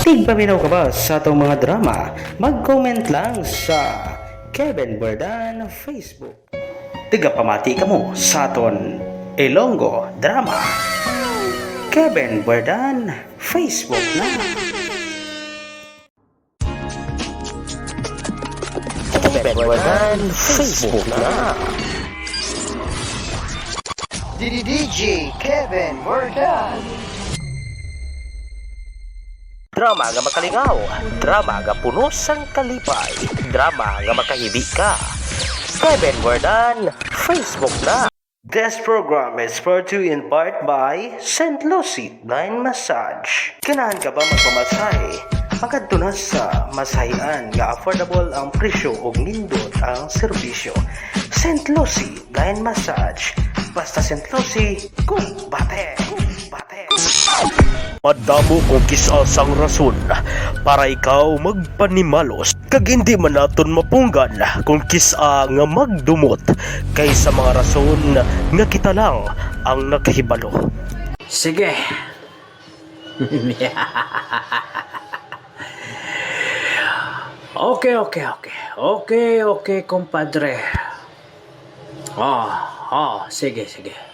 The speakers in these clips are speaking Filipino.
Tigpaminaw ka ba sa atong mga drama? Mag-comment lang sa Kevin Verdan Facebook. Tigapamati ka mo sa aton Ilonggo Drama. Kevin Verdan Facebook na. Kevin Verdan Facebook na. DJ Kevin Verdan. Drama nga makaligaw, drama nga puno sang kalipay, drama nga makahibi ka. Kevin Verdan Facebook na. This program is brought to you in part by St. Lucie Blind Massage. Ganahan ka ba magpamasahe? Agad na sa masahian nga affordable ang presyo ug nindot ang serbisyo. St. Lucie Blind Massage. Basta St. Lucie, kumbate! Madamo kong kisasang rason para ikaw magpanimalos kag hindi man naton mapunggan kung kisa nga magdumot kaysa mga rason nga kita lang ang nakahibalo. Sige. Okay, compadre. Sige.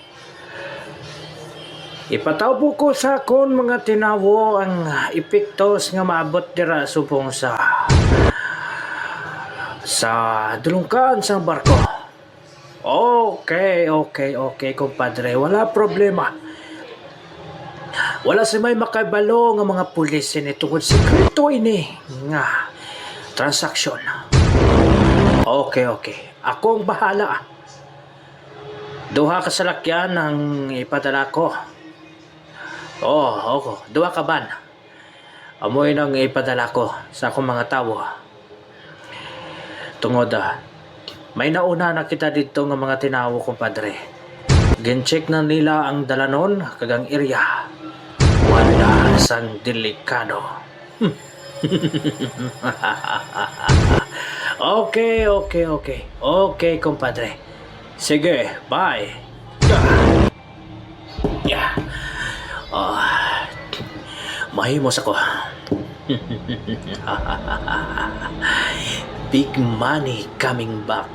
Ipatawpo ko sa kon mga tinawo ang epektos nga maabot dira subong sa dulungkan sa barko. Okay, compadre. Wala problema. Wala si may makabalo nga mga pulis ini tungod sikreto ini nga transaksyon. Okay. Akong bahala. Duha ka salakyan ang ipadala ko. Duha ka ban. Amoy nang ipadala ko sa akong mga tawo. Tungod may nauna na kita dito nga mga tinawo, compadre. Gen-check na nila ang dalanon kagang area. Wala sang delikado. Okay, compadre. Sige, bye. Mahimos ako. Big money coming back.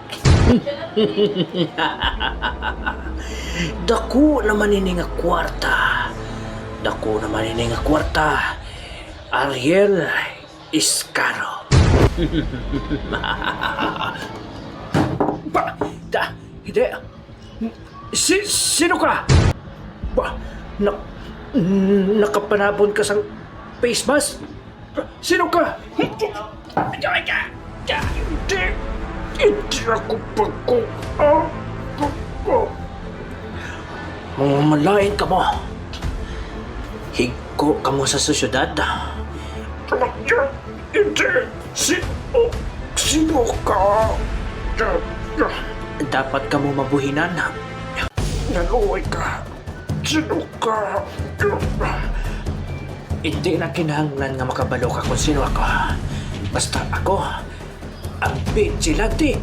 Dako naman ini nga kwarta. Ariel Iscaro. Hindi. Sino ka? Nakapanabon ka sa face mask? Sino ka? Hindi ako mamalain ka mo. Higko ka mo sa sosyudad. Hindi. Sino ka? Dapat ka mo mabuhinan. Naluoy ka. Sino ka? Hindi na kinahanglan nga makabalo ka kung sino ako. Basta ako ang vigilante.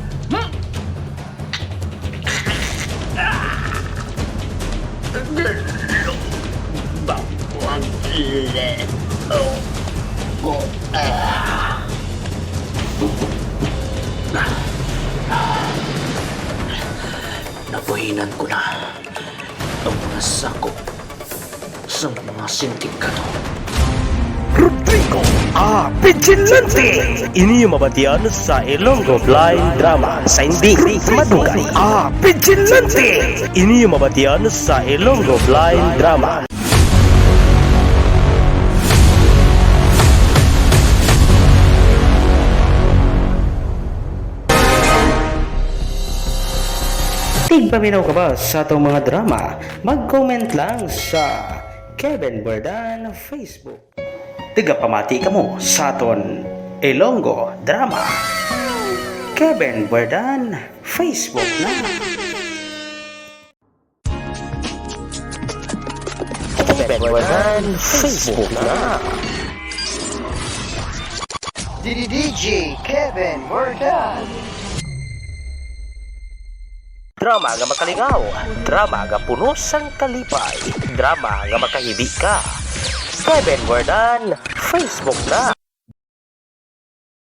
Nabuhinan ko na ang mga sakop sa mga sindikato. Rodrigo Vigilante. Ini yung mabatian sa Ilonggo Blind Drama sa hindi madugay. Vigilante. Ini yung mabatian sa Ilonggo Blind Drama. Tigpaminaw ka ba sa atong mga drama? Mag-comment lang sa Kevin Verdan Facebook. Tigapamati ka mo sa aton Ilonggo Drama. Kevin Verdan Facebook na. Kevin Verdan Facebook na. DJ Kevin Verdan. Drama nga makaligaw, drama nga puno sang kalipay, drama nga makahibi ka. Kevin Wardan, Facebook na.